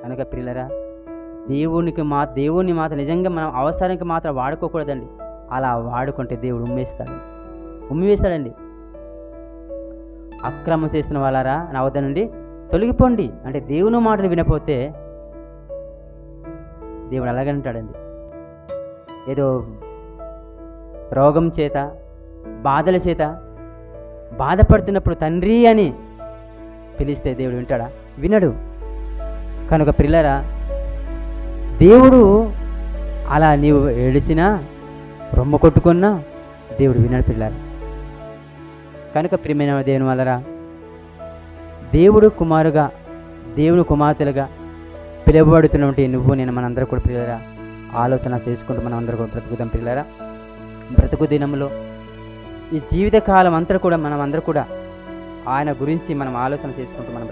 కనుక ప్రియులరా, దేవుని మాత్రం నిజంగా మనం అవసరానికి మాత్రం వాడుకోకూడదండి. అలా వాడుకుంటే దేవుడు ఉమ్మివేస్తాడండి. అక్రమం చేస్తున్న వాళ్ళారా నా వద్ద నుండి తొలగిపోండి అంటే దేవుని మాటలు వినపోతే దేవుడు అలాగంటాడండి. ఏదో రోగం చేత బాధల చేత బాధపడుతున్నప్పుడు తండ్రి అని పిలిస్తే దేవుడు వింటాడా? వినడు. కనుక ప్రియులారా, దేవుడు అలా నీవు ఏడిచినా రొమ్మ కొట్టుకున్నా దేవుడు వినడు పిల్లారా. కనుక ప్రియమైన దేవుని వల్లరా, దేవుడు కుమారుగా దేవుని కుమార్తెలుగా పిలువబడుతున్నటువంటి నువ్వు నేను మనందరూ కూడా పిల్లరా ఆలోచన చేసుకుంటూ మనం అందరూ కూడా బ్రతుకుదాం పిల్లరా. బ్రతుకు దినంలో ఈ జీవితకాలం అంతా కూడా మనం అందరూ కూడా ఆయన గురించి మనం ఆలోచన చేసుకుంటూ మనం